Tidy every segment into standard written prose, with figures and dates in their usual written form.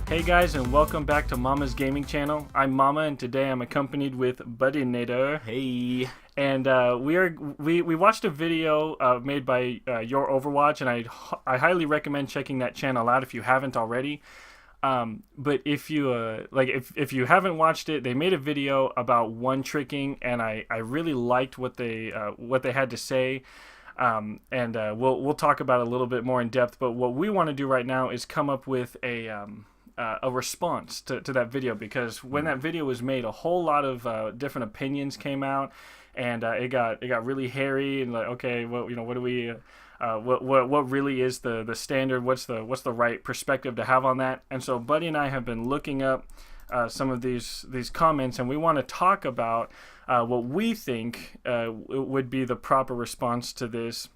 Hey guys, and welcome back to Mama's Gaming Channel. I'm Mama, and today I'm accompanied with Buddy Nader. Hey. And we watched a video made by Your Overwatch, and I highly recommend checking that channel out if you haven't already. But if you if you haven't watched it, they made a video about one tricking, and I really liked what they had to say. We'll talk about it a little bit more in depth. But what we want to do right now is come up with a response to that video, because when that video was made, a whole lot of different opinions came out, and it got really hairy, and like, okay, well, what do we what really is the standard, what's the right perspective to have on that. And so Buddy and I have been looking up some of these comments, and we want to talk about what we think would be the proper response to this.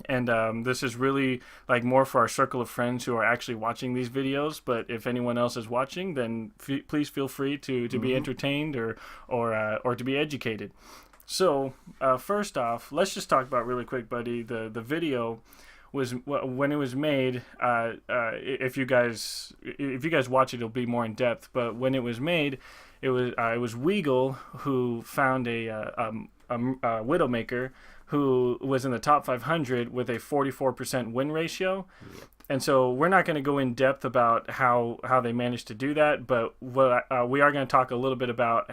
And this is really like more for our circle of friends who are actually watching these videos. But if anyone else is watching, then please feel free to be entertained or to be educated. So first off, let's just talk about really quick, Buddy. The video was, when it was made. If you guys watch it, it'll be more in depth. But when it was made, it was Weagle who found a Widowmaker who was in the top 500 with a 44% win ratio. Yep. And so we're not going to go in depth about how they managed to do that, but what we are going to talk a little bit about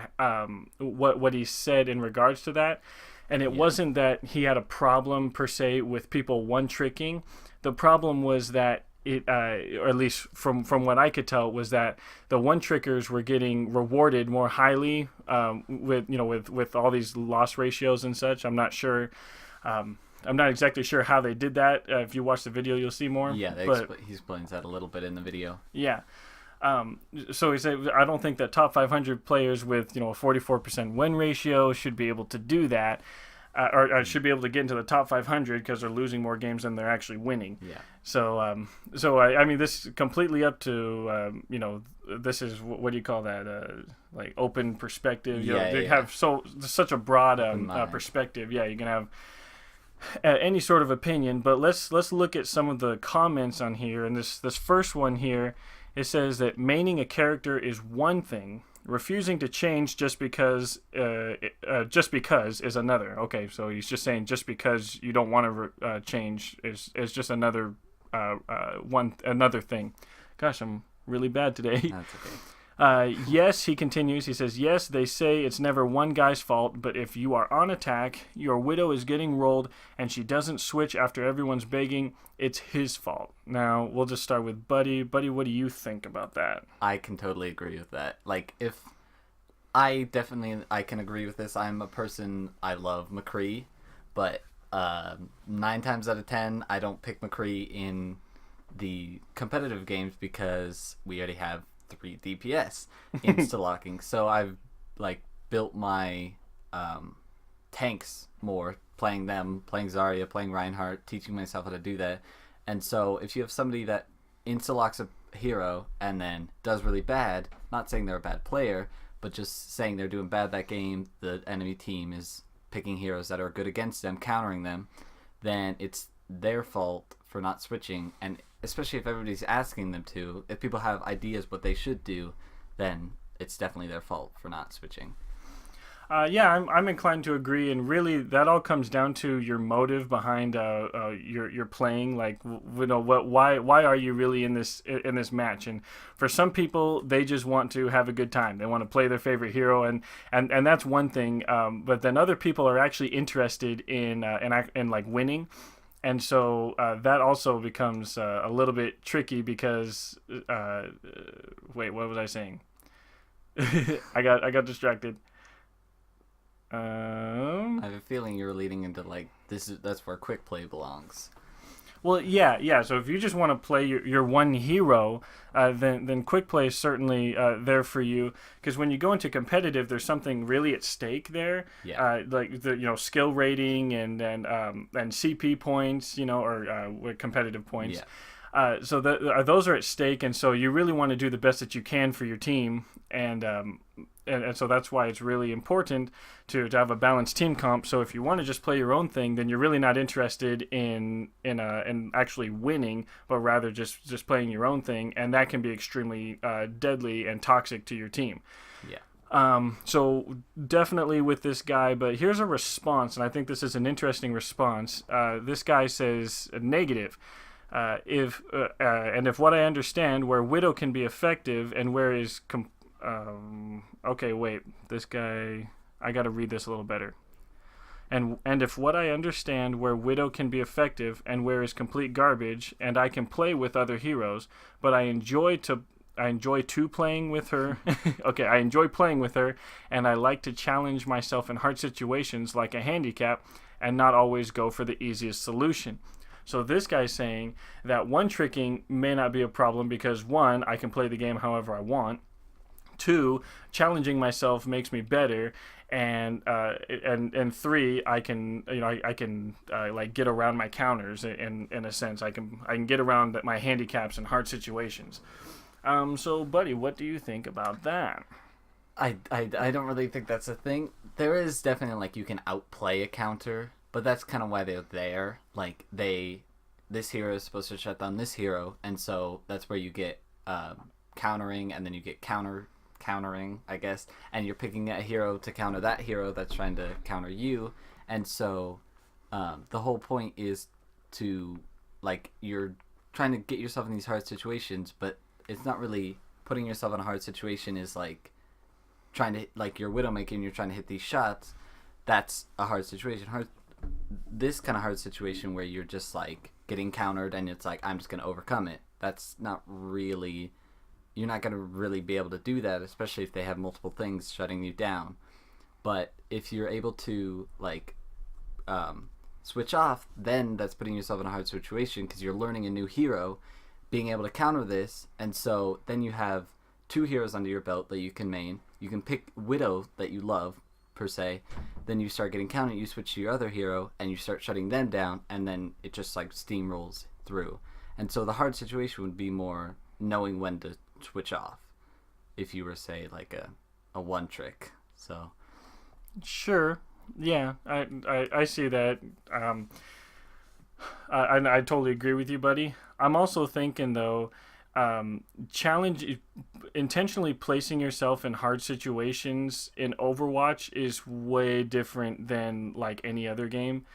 what he said in regards to that. And it wasn't that he had a problem per se with people one-tricking. The problem was that or at least from what I could tell, was that the one-trickers were getting rewarded more highly with all these loss ratios and such. I'm not sure. I'm not exactly sure how they did that. If you watch the video, you'll see more. Yeah, he explains that a little bit in the video. Yeah. So he said, I don't think that top 500 players with a 44% win ratio should be able to do that. Or should be able to get into the top 500 because they're losing more games than they're actually winning. Yeah. So, I mean, this is completely up to, this is, what do you call that? Like open perspective. They have such a broad perspective. Yeah, you can have any sort of opinion. But let's look at some of the comments on here. And this first one here, it says that maining a character is one thing. Refusing to change just because is another. Okay, so he's just saying just because you don't want to change is just another another thing. Gosh, I'm really bad today. That's okay. Yes, he continues. He says, yes, they say it's never one guy's fault, but if you are on attack, your widow is getting rolled, and she doesn't switch after everyone's begging, it's his fault. Now, we'll just start with Buddy. Buddy, what do you think about that? I can totally agree with that. Like, I can agree with this. I'm a person, I love McCree, but 9 times out of 10, I don't pick McCree in the competitive games because we already have 3 DPS insta-locking. So I've built my tanks more, playing Zarya, playing Reinhardt, teaching myself how to do that. And so if you have somebody that insta-locks a hero and then does really bad, not saying they're a bad player, but just saying they're doing bad that game, the enemy team is picking heroes that are good against them, countering them, then it's their fault for not switching. And especially if everybody's asking them to, if people have ideas what they should do, then it's definitely their fault for not switching. I'm inclined to agree, and really that all comes down to your motive behind your playing. Like, why are you really in this match? And for some people, they just want to have a good time. They want to play their favorite hero, and that's one thing. But then other people are actually interested in like winning. And so that also becomes a little bit tricky because wait, what was I saying? I got distracted. I have a feeling you're leading into that's where quick play belongs. Well, yeah. So if you just want to play your one hero, then quick play is certainly there for you. Because when you go into competitive, there's something really at stake there. Yeah. Like the skill rating and CP points, or competitive points. Yeah. Those are at stake, and so you really want to do the best that you can for your team, and so that's why it's really important to have a balanced team comp. So if you want to just play your own thing, then you're really not interested in actually winning, but rather just playing your own thing, and that can be extremely deadly and toxic to your team. Yeah. So definitely with this guy, but here's a response, and I think this is an interesting response. This guy says negative. If what I understand, where Widow can be effective and where is okay, wait, this guy, I gotta read this a little better. And if what I understand, where Widow can be effective and where is complete garbage, and I can play with other heroes, but I enjoy playing with her. Okay, I enjoy playing with her, and I like to challenge myself in hard situations like a handicap, and not always go for the easiest solution. So this guy's saying that one tricking may not be a problem because one, I can play the game however I want. Two, challenging myself makes me better, and three, I can like get around my counters in a sense. I can get around my handicaps in hard situations. So buddy, what do you think about that? I don't really think that's a thing. There is definitely like you can outplay a counter, but that's kind of why they're there. Like this hero is supposed to shut down this hero, and so that's where you get countering, and then you get countering, I guess, and you're picking a hero to counter that hero that's trying to counter you, and so the whole point is to like you're trying to get yourself in these hard situations, but it's not really putting yourself in a hard situation. Is like trying to like you're Widowmaker and you're trying to hit these shots. That's a hard situation. This kind of hard situation where you're just like getting countered and it's like I'm just gonna overcome it. That's not really, you're not gonna really be able to do that, especially if they have multiple things shutting you down. But if you're able to like switch off, then that's putting yourself in a hard situation because you're learning a new hero, being able to counter this, and so then you have two heroes under your belt that you can main. You can pick Widow that you love per se, then you start getting countered, you switch to your other hero and you start shutting them down, and then it just like steamrolls through. And so the hard situation would be more knowing when to switch off if you were say like a one trick. So sure, yeah, I see that. I totally agree with you, buddy. I'm also thinking though, intentionally placing yourself in hard situations in Overwatch is way different than like any other game.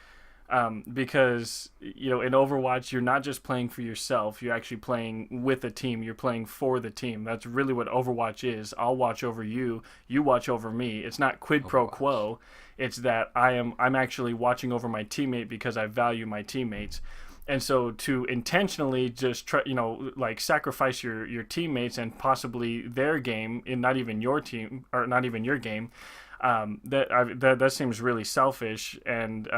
Because in Overwatch you're not just playing for yourself, you're actually playing with a team, you're playing for the team. That's really what Overwatch is. I'll watch over you, you watch over me. It's not quid pro quo. It's that I'm actually watching over my teammate because I value my teammates. And so to intentionally just try, like sacrifice your teammates and possibly their game in not even your team or not even your game, that seems really selfish. And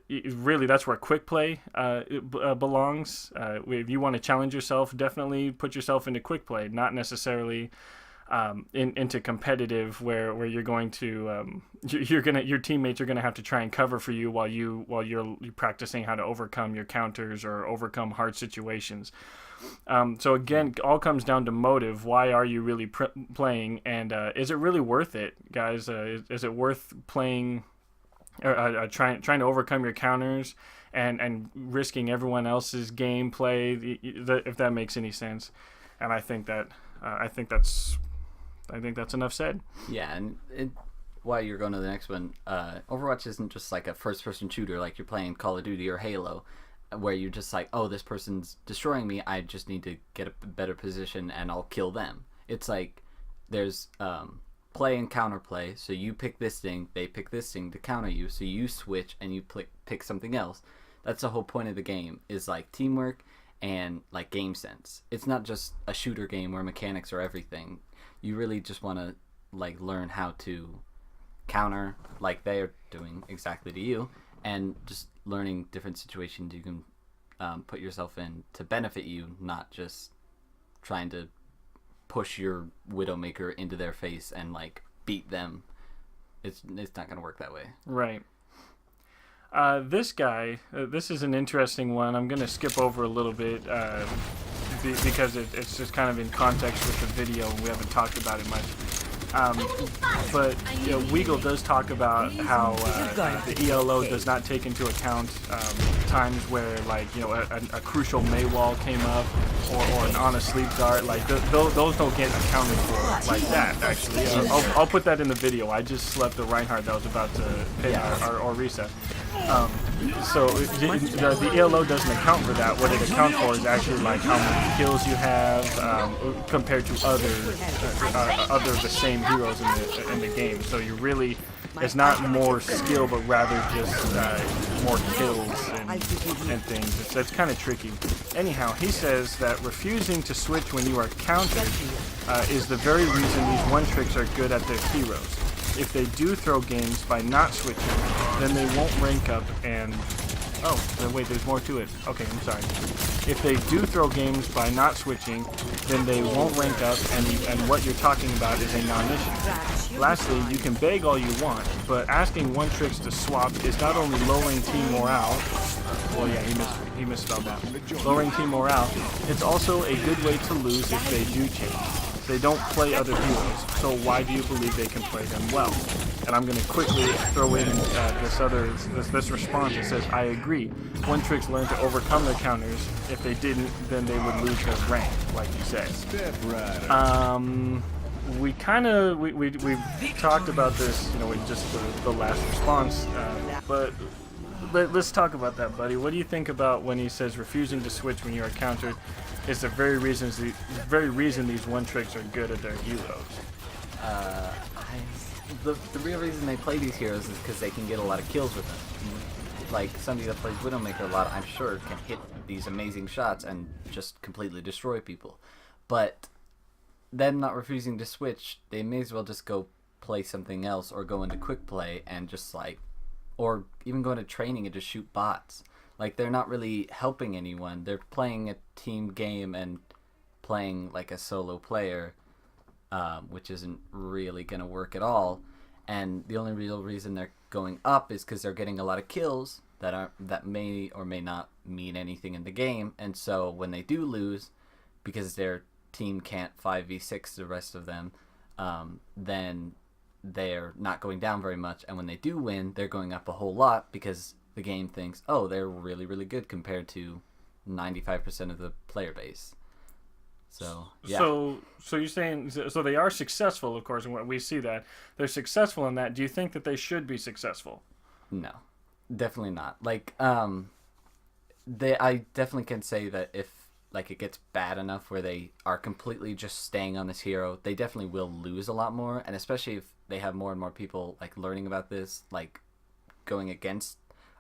really, that's where quick play belongs. If you want to challenge yourself, definitely put yourself into quick play, not necessarily into competitive where you're going to your teammates are gonna have to try and cover for you while you're practicing how to overcome your counters or overcome hard situations. So again, it all comes down to motive. Why are you really playing, and is it really worth it, guys? Is it worth playing or trying to overcome your counters and risking everyone else's gameplay, if that makes any sense? And I think that's enough said. Yeah, and while you're going to the next one, Overwatch isn't just like a first-person shooter like you're playing Call of Duty or Halo, where you're just like, oh, this person's destroying me, I just need to get a better position and I'll kill them. It's like there's play and counterplay, so you pick this thing, they pick this thing to counter you, so you switch and you pick something else. That's the whole point of the game, is like teamwork and like game sense. It's not just a shooter game where mechanics are everything. You really just want to like learn how to counter like they're doing exactly to you, and just learning different situations you can put yourself in to benefit you, not just trying to push your Widowmaker into their face and like beat them. It's not going to work that way. Right. This guy, this is an interesting one. I'm going to skip over a little bit. because it's just kind of in context with the video, and we haven't talked about it much. But Weagle does talk about how the ELO does not take into account times where, like, a crucial Maywall came up, or an honest sleep dart. Like those don't get accounted for like that. Actually, I'll put that in the video. I just slept the Reinhardt that was about to hit our Orisa. So the ELO doesn't account for that. What it accounts for is actually like how many kills you have compared to other of the same heroes in the game. So you really, it's not more skill, but rather just more kills and things. It's kind of tricky. Anyhow, he says that refusing to switch when you are countered is the very reason these one tricks are good at their heroes. If they do throw games by not switching, then they won't rank up and... Oh, wait, there's more to it. Okay, I'm sorry. If they do throw games by not switching, then they won't rank up, and what you're talking about is a non-issue. Lastly, you can beg all you want, but asking one tricks to swap is not only lowering team morale... Well, yeah, he misspelled that. Lowering team morale, it's also a good way to lose if they do change. They don't play other heroes, so why do you believe they can play them well? And I'm going to quickly throw in this response that says, I agree. One tricks learn to overcome their counters. If they didn't, then they would lose their rank, like you said. We talked about this, in just the last response, but let's talk about that, buddy. What do you think about when he says refusing to switch when you are countered is the very reason these one tricks are good at their heroes? The real reason they play these heroes is because they can get a lot of kills with them. Like, somebody that plays Widowmaker a lot, I'm sure, can hit these amazing shots and just completely destroy people. But them not refusing to switch, they may as well just go play something else or go into quick play and just or even go into training and just shoot bots. Like, they're not really helping anyone. They're playing a team game and playing like a solo player, which isn't really going to work at all. And the only real reason they're going up is because they're getting a lot of kills that may or may not mean anything in the game. And so when they do lose, because their team can't 5v6 the rest of them, then they're not going down very much. And when they do win, they're going up a whole lot because the game thinks, oh, they're really, really good compared to 95% of the player base. So, yeah. So you're saying, so they are successful, of course, and we see that. They're successful in that. Do you think that they should be successful? No, definitely not. Like, I definitely can say that if, like, it gets bad enough where they are completely just staying on this hero, they definitely will lose a lot more, and especially if they have more and more people, like, learning about this, like, going against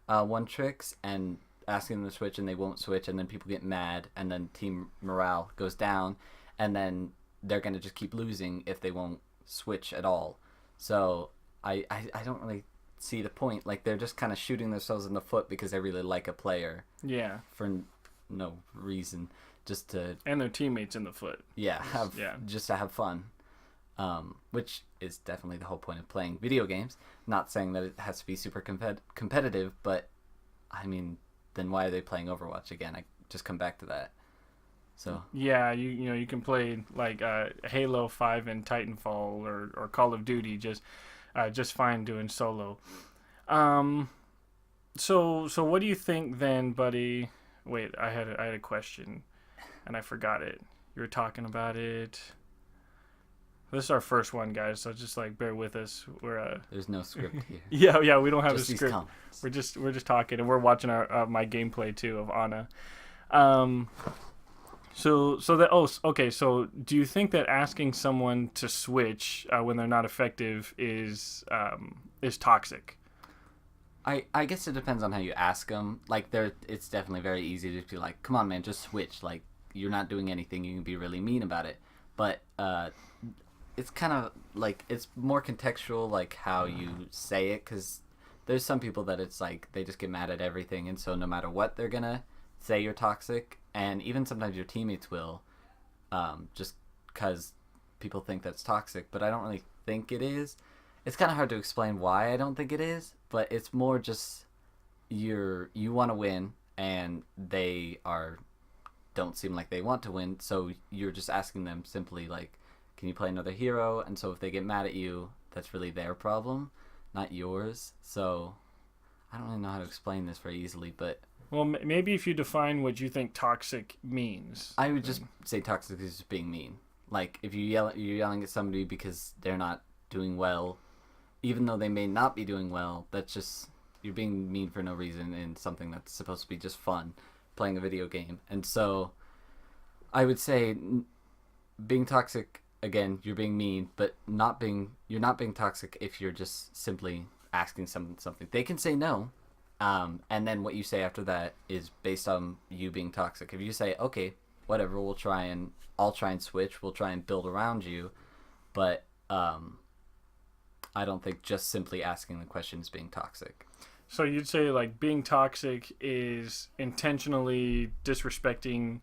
one tricks and asking them to switch and they won't switch, and then people get mad, and then team morale goes down, and then they're going to just keep losing if they won't switch at all. So I don't really see the point. Like, they're just kind of shooting themselves in the foot because they really like a player. Yeah. For no reason. Just to... And their teammates in the foot. Yeah, just to have fun. Which is definitely the whole point of playing video games. Not saying that it has to be super competitive, but, I mean, then why are they playing Overwatch again? I just come back to that. So yeah, you can play like Halo 5 and Titanfall or Call of Duty just fine doing solo. So what do you think then, buddy? Wait, I had a question and I forgot it. You were talking about it. This is our first one, guys, so just like bear with us. We're there's no script here. yeah, we don't have just a script. We're just talking, and we're watching my gameplay too of Ana. So do you think that asking someone to switch when they're not effective is toxic? I guess it depends on how you ask them. Like, it's definitely very easy to be like, come on, man, just switch. Like, you're not doing anything. You can be really mean about it. But it's kind of like, it's more contextual, like how you say it, because there's some people that it's like they just get mad at everything, and so no matter what, they're gonna say you're toxic, and even sometimes your teammates will, just because people think that's toxic. But I don't really think it is. It's kind of hard to explain why I don't think it is, but it's more just you want to win, and they are don't seem like they want to win. So you're just asking them simply like, can you play another hero? And so if they get mad at you, that's really their problem, not yours. So I don't really know how to explain this very easily, but Well, maybe if you define what you think toxic means. I would just say toxic is just being mean. Like if you're yelling at somebody because they're not doing well, even though they may not be doing well, that's just, you're being mean for no reason in something that's supposed to be just fun, playing a video game. And so I would say being toxic, again, you're being mean, but you're not being toxic if you're just simply asking something. They can say no, and then what you say after that is based on you being toxic. If you say, okay, whatever, I'll try and switch, we'll try and build around you, but I don't think just simply asking the question is being toxic. So you'd say like being toxic is intentionally disrespecting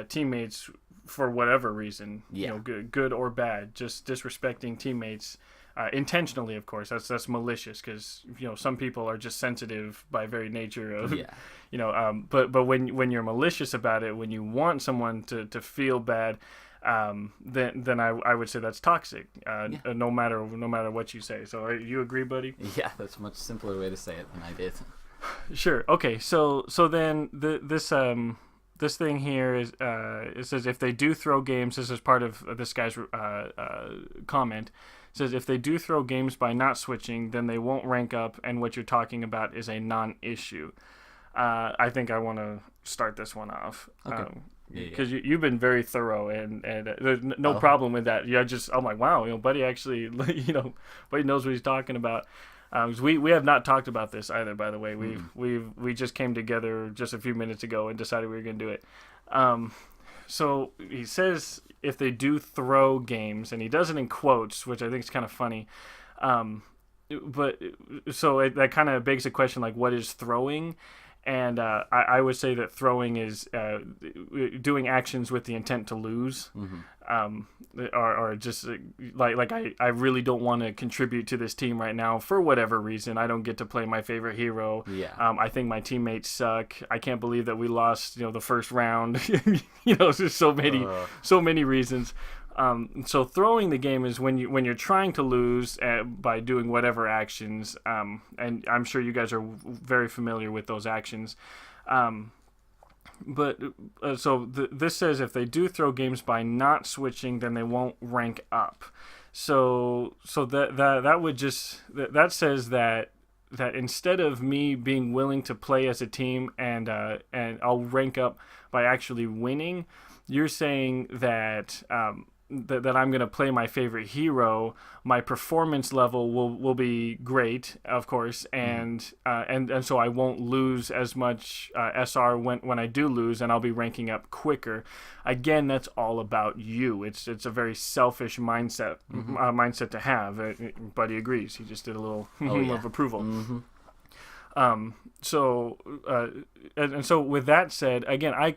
teammates for whatever reason, Yeah. you know, good or bad, just disrespecting teammates intentionally. Of course, that's malicious because you know some people are just sensitive by very nature of, Yeah. you know. But when you're malicious about it, when you want someone to feel bad, then I would say that's toxic. No matter what you say. So you agree, buddy? Yeah, that's a much simpler way to say it than I did. Sure. Okay. So then this thing here is it says if they do throw games. This is part of this guy's comment. It says if they do throw games by not switching, then they won't rank up, and what you're talking about is a non-issue. I think I want to start this one off. Okay. Because you've been very thorough and there's no problem with that. Yeah, I'm like, wow, you know, buddy actually, you know, buddy knows what he's talking about. We have not talked about this either, by the way. We just came together just a few minutes ago and decided we were going to do it. So he says if they do throw games, and he does it in quotes, which I think is kind of funny. But so that kind of begs the question, like, what is throwing? And I would say that throwing is doing actions with the intent to lose, or just like I really don't want to contribute to this team right now for whatever reason. I don't get to play my favorite hero. Yeah. I think my teammates suck. I can't believe that we lost, you know, the first round. You know, there's so many reasons. So throwing the game is when you're trying to lose by doing whatever actions, and I'm sure you guys are very familiar with those actions. This says if they do throw games by not switching, then they won't rank up. So that would just that says that instead of me being willing to play as a team and I'll rank up by actually winning, you're saying that that I'm going to play my favorite hero, my performance level will be great, of course, and so I won't lose as much SR when I do lose, and I'll be ranking up quicker. Again, that's all about you. It's a very selfish mindset to have. Buddy agrees. He just did a little of approval. Mm-hmm. So with that said, again,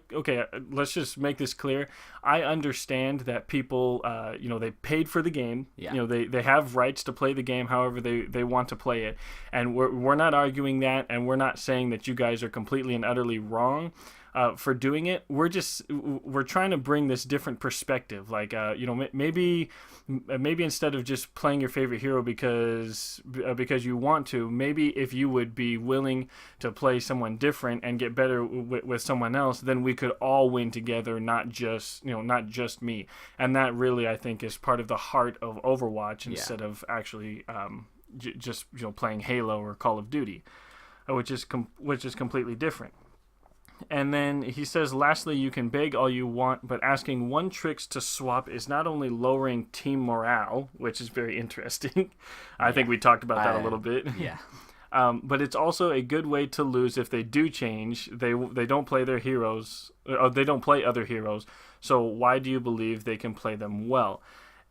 let's just make this clear. I understand that people, you know, they paid for the game. Yeah. You know, they have rights to play the game however they want to play it. And we're not arguing that, and we're not saying that you guys are completely and utterly wrong for doing it. We're trying to bring this different perspective. Like, you know, maybe instead of just playing your favorite hero because you want to, maybe if you would be willing to play someone different and get better with someone else, then we could all win together, not just me. And that really, I think, is part of the heart of Overwatch instead of actually just, you know, playing Halo or Call of Duty, which is completely different. And then he says, lastly, you can beg all you want, but asking one tricks to swap is not only lowering team morale, which is very interesting. I think we talked about that a little bit. Yeah. But it's also a good way to lose if they do change. They don't play their heroes, or they don't play other heroes. So why do you believe they can play them well?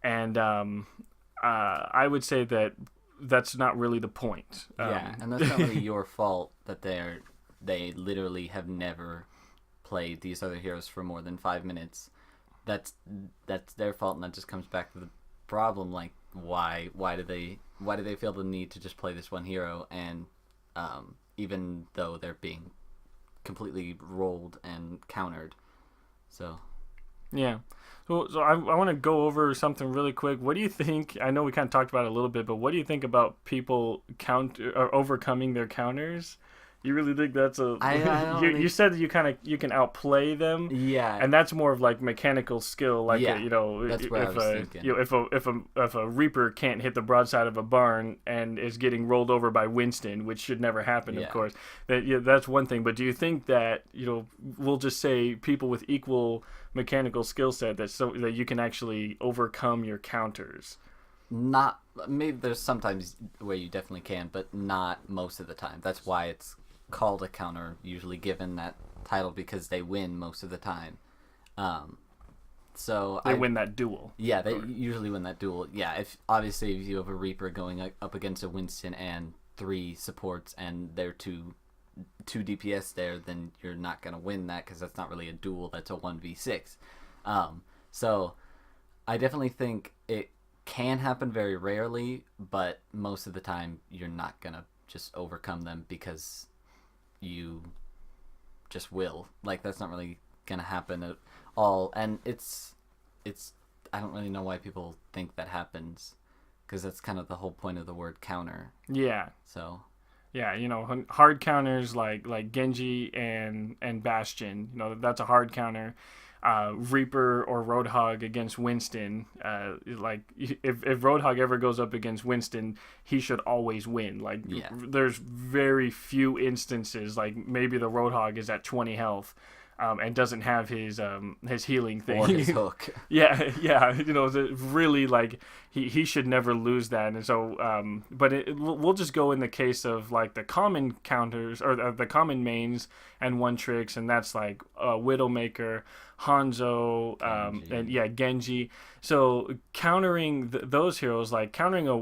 And I would say that that's not really the point. And that's not really your fault that they literally have never played these other heroes for more than 5 minutes. That's their fault, and that just comes back to the problem. Like, why do they feel the need to just play this one hero? And even though they're being completely rolled and countered, So Yeah. So I want to go over something really quick. What do you think? I know we kind of talked about it a little bit, but what do you think about people or overcoming their counters? You really think that's a I don't you really. said that you can outplay them, Yeah, and that's more of like mechanical skill. Like yeah. you know, That's what I if was a thinking. if a Reaper can't hit the broadside of a barn and is getting rolled over by Winston, which should never happen, of Yeah. course. That yeah, that's one thing. But do you think that we'll just say people with equal mechanical skill set that you can actually overcome your counters? Not maybe there's sometimes where you definitely can, but not most of the time. That's why it's called a counter, usually given that title because they win most of the time. Um, so They win that duel. yeah, they usually win that duel. Yeah, if obviously if you have a Reaper going up against a Winston and 3 supports and they're two DPS there, then you're not gonna win that because that's not really a duel. That's a 1v6. So I definitely think it can happen very rarely, but most of the time you're not gonna just overcome them because you just will. Like that's not really gonna happen at all, and it's I don't really know why people think that happens because that's kind of the whole point of the word counter. Yeah. So Yeah, hard counters like Genji and Bastion. That's a hard counter. Reaper or Roadhog against Winston. Like if Roadhog ever goes up against Winston, he should always win. Like yeah, there's very few instances. Like maybe the Roadhog is at 20 health. And doesn't have his healing thing or his hook. yeah, yeah, really like he should never lose that, and so but we'll just go in the case of like the common counters or the common mains and one tricks, and that's like Widowmaker, Hanzo, and yeah, Genji. So countering those heroes, like countering a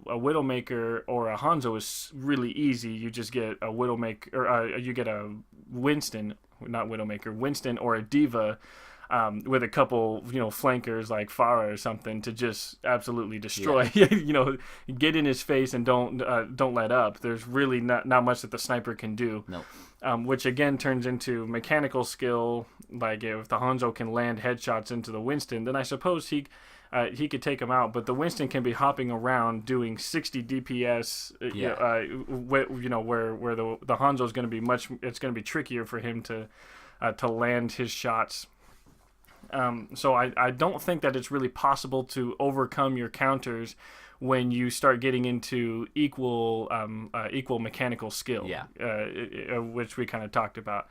Widowmaker or a Hanzo is really easy. You just get a Widowmaker or you get a Winston, not Widowmaker, Winston or a Diva with a couple, flankers like Pharah or something to just absolutely destroy. Yeah. Get in his face and don't let up. There's really not much that the sniper can do. Nope. Which again turns into mechanical skill. Like if the Hanzo can land headshots into the Winston, then I suppose he could take him out. But the Winston can be hopping around doing 60 DPS. Where the Hanzo is going to be it's going to be trickier for him to land his shots. So I don't think that it's really possible to overcome your counters when you start getting into equal mechanical skill. Yeah. Which we kind of talked about.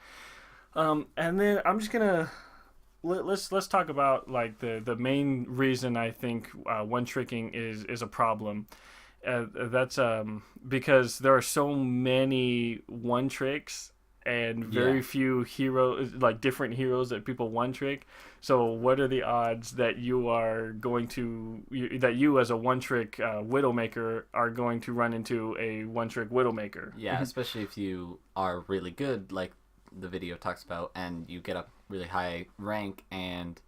And then I'm just gonna let's talk about like the main reason I think one tricking is a problem. That's because there are so many one tricks and very few heroes, like different heroes that people one trick. So what are the odds that you as a one trick Widowmaker are going to run into a one trick Widowmaker? Yeah, especially if you are really good, like the video talks about, and you get a really high rank, and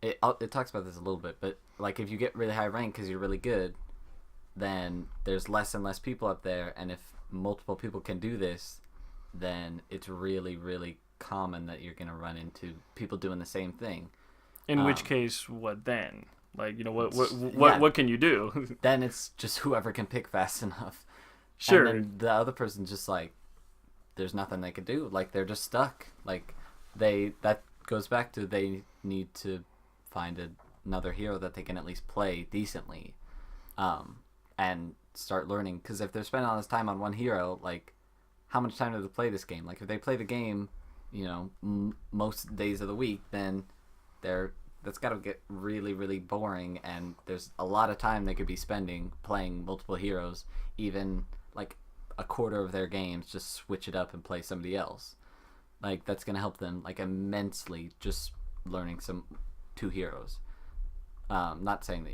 it talks about this a little bit, but like if you get really high rank because you're really good, then there's less and less people up there, and if multiple people can do this, then it's really, really common that you're going to run into people doing the same thing. In which case, what then? Like, what can you do? Then it's just whoever can pick fast enough. Sure. And then the other person's just like, there's nothing they can do. Like, they're just stuck. Like, that goes back to they need to find another hero that they can at least play decently. And start learning. Because if they're spending all this time on one hero, like, how much time do they play this game? Like, if they play the game, most days of the week, then that's got to get really, really boring, and there's a lot of time they could be spending playing multiple heroes, even like a quarter of their games, just switch it up and play somebody else. Like, that's going to help them like immensely, just learning two heroes. Not saying that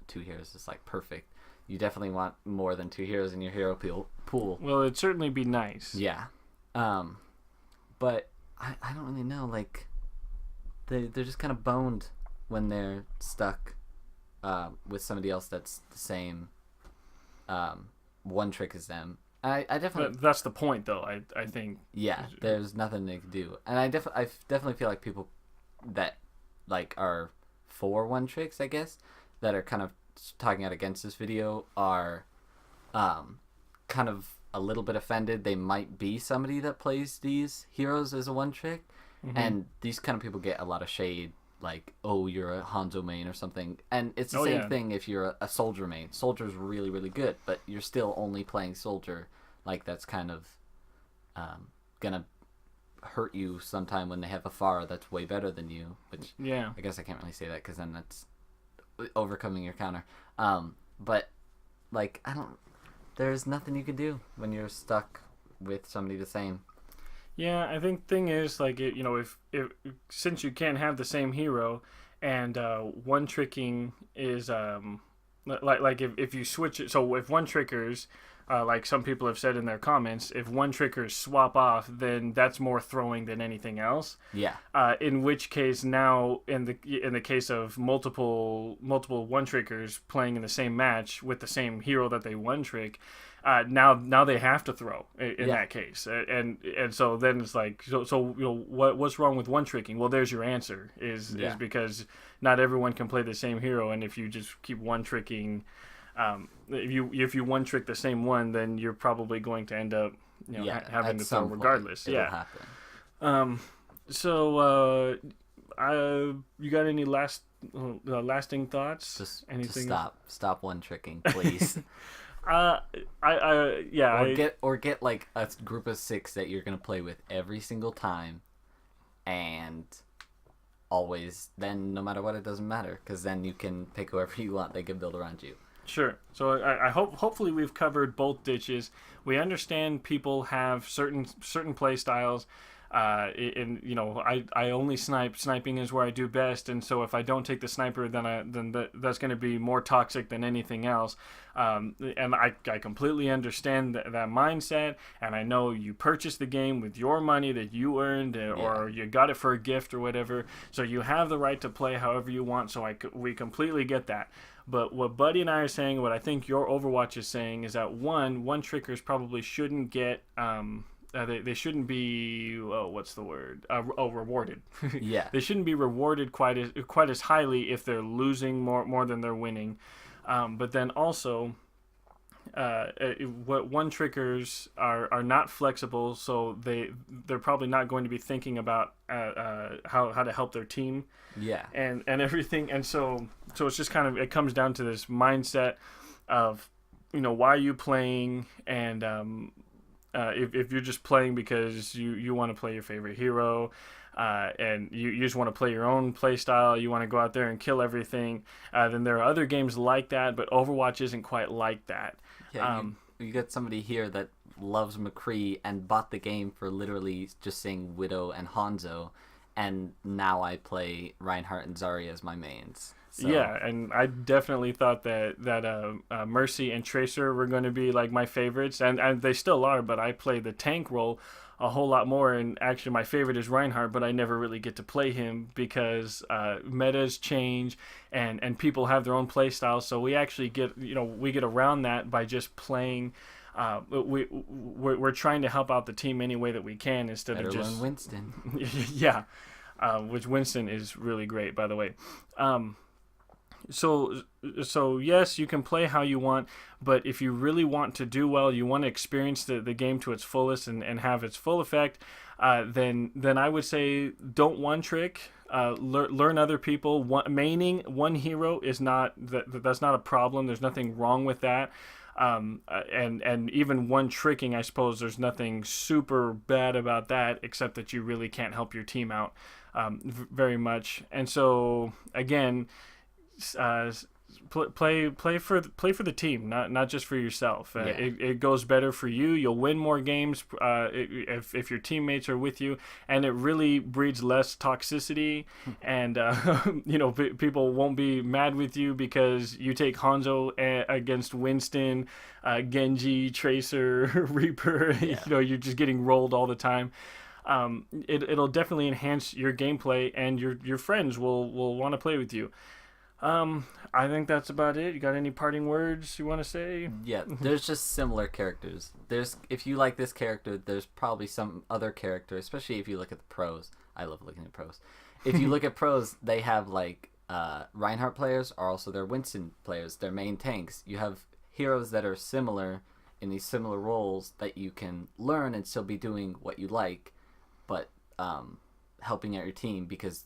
two heroes is like perfect. You definitely want more than two heroes in your hero pool. Well, it'd certainly be nice. Yeah. But I don't really know. Like, they're just kind of boned when they're stuck with somebody else that's the same one trick as them. I definitely That's the point, though. I think. yeah. There's nothing they can do, and I definitely feel like people that like are for one tricks, I guess, that are kind of talking out against this video are kind of a little bit offended. They might be somebody that plays these heroes as a one trick, and these kind of people get a lot of shade, like, oh, you're a Hanzo main or something. And it's the Oh, same yeah. thing if you're a soldier main. Soldier's really, really good, but you're still only playing soldier. Like, that's kind of gonna hurt you sometime when they have a Pharah that's way better than you, which Yeah. I guess I can't really say that because then that's overcoming your counter. But like I don't, there's nothing you can do when you're stuck with somebody the same. Yeah, I think thing is like if since you can't have the same hero, and one tricking is like if you switch it, so if one triggers, like some people have said in their comments, if one triggers swap off, then that's more throwing than anything else. Yeah, In which case, now in the case of multiple one triggers playing in the same match with the same hero that they one trick, now they have to throw in Yeah. that case, and so then it's like so what's wrong with one tricking? Well, there's your answer is because not everyone can play the same hero, and if you just keep one tricking, if you one trick the same one, then you're probably going to end up having at to throw some point regardless. it'll Yeah. happen. So you got any lasting thoughts? Just Anything? stop one tricking, please. Yeah. Or get like a group of 6 that you're gonna play with every single time, and always. Then no matter what, it doesn't matter because then you can pick whoever you want. They can build around you. Sure. So I hopefully we've covered both ditches. We understand people have certain play styles. And I only snipe. Sniping is where I do best, and so if I don't take the sniper, then that's going to be more toxic than anything else. And I completely understand that mindset, and I know you purchased the game with your money that you earned, or you got it for a gift or whatever. So you have the right to play however you want. So we completely get that. But what Buddy and I are saying, what I think your Overwatch is saying, is that one trickers probably shouldn't get. They shouldn't be what's the word rewarded. Yeah. They shouldn't be rewarded quite as highly if they're losing more than they're winning. But then also what one triggers are not flexible, so they're probably not going to be thinking about how to help their team Yeah. and everything. And so it's just kind of, it comes down to this mindset of why are you playing, and if you're just playing because you want to play your favorite hero, and you just want to play your own play style, you want to go out there and kill everything, then there are other games like that, but Overwatch isn't quite like that. Yeah, you got somebody here that loves McCree and bought the game for literally just saying Widow and Hanzo, and now I play Reinhardt and Zarya as my mains. So. Yeah, and I definitely thought that Mercy and Tracer were going to be like my favorites, and they still are, but I play the tank role a whole lot more, and actually my favorite is Reinhardt, but I never really get to play him because metas change and people have their own play styles, so we actually get around that by just playing. We're trying to help out the team any way that we can instead Better of just learn Winston. yeah, which Winston is really great, by the way. So yes, you can play how you want, but if you really want to do well, you want to experience the game to its fullest and have its full effect, then I would say don't one trick. Learn other people. Maining one hero is that's not a problem. There's nothing wrong with that. And even one tricking, I suppose there's nothing super bad about that, except that you really can't help your team out very much. And so again, play for the team, not just for yourself. It goes better for you. You'll win more games if your teammates are with you, and it really breeds less toxicity. And people won't be mad with you because you take Hanzo against Winston, Genji, Tracer, Reaper. Yeah. You're just getting rolled all the time. It'll definitely enhance your gameplay, and your friends will want to play with you. I think that's about it. You got any parting words you want to say? Yeah, there's just similar characters. There's if you like this character, there's probably some other character, especially if you look at the pros. I love looking at pros. If you look at pros, they have like Reinhardt players are also their Winston players, their main tanks. You have heroes that are similar in these similar roles that you can learn and still be doing what you like, but helping out your team because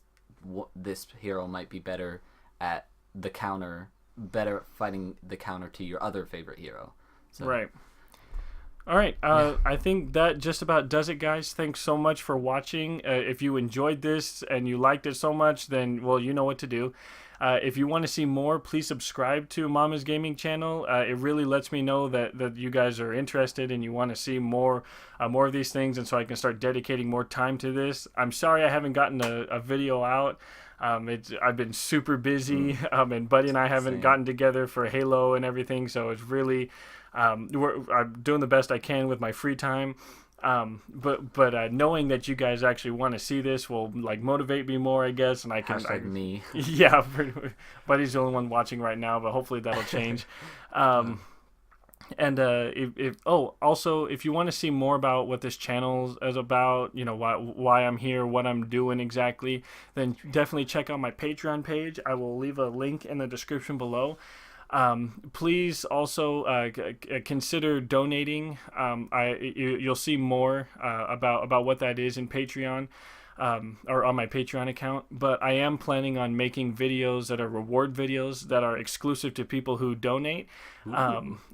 this hero might be better at the counter, better fighting the counter to your other favorite hero. So. Right. All right. I think that just about does it, guys. Thanks so much for watching. If you enjoyed this and you liked it so much, then, well, you know what to do. If you want to see more, please subscribe to Mama's Gaming channel. It really lets me know that you guys are interested and you want to see more of these things, and so I can start dedicating more time to this. I'm sorry I haven't gotten a video out. I've been super busy, and Buddy and I haven't gotten together for Halo and everything, so it's really I'm doing the best I can with my free time. But knowing that you guys actually want to see this will like motivate me more, I guess, and I can. Me. Yeah, Buddy's the only one watching right now, but hopefully that'll change. And also if you want to see more about what this channel is about, you know, why I'm here, what I'm doing exactly, then definitely check out my Patreon page. I will leave a link in the description below. Please also consider donating. You'll see more about what that is in Patreon. Or on my Patreon account, but I am planning on making videos that are reward videos that are exclusive to people who donate.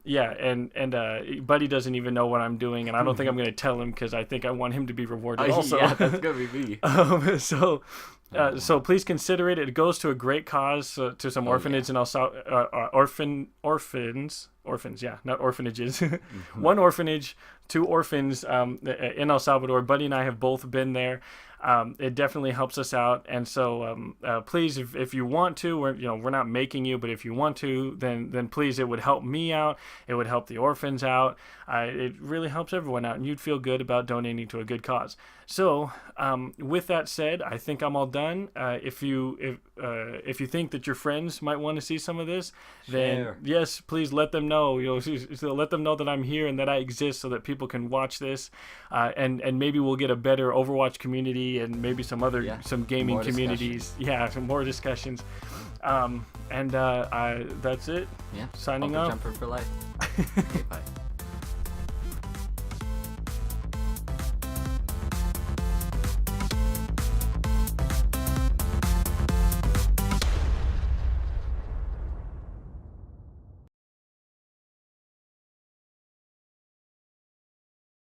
Yeah, and Buddy doesn't even know what I'm doing, and I don't think I'm going to tell him because I think I want him to be rewarded also. Yeah, that's going to be me. So please consider it. It goes to a great cause, to some orphanage and also orphans, yeah, not orphanages. One orphanage, 2 orphans in El Salvador. Buddy and I have both been there. It definitely helps us out, and so please, if you want to, we're not making you, but if you want to, then please, it would help me out. It would help the orphans out. It really helps everyone out, and you'd feel good about donating to a good cause. So, with that said, I think I'm all done. If you think that your friends might want to see some of this, then yes, please let them know. So let them know that I'm here and that I exist, so that people can watch this, and maybe we'll get a better Overwatch community and maybe some other some gaming communities. Yeah, some more discussions. And that's it. Yeah. Signing off. Jumper for life. Okay, bye.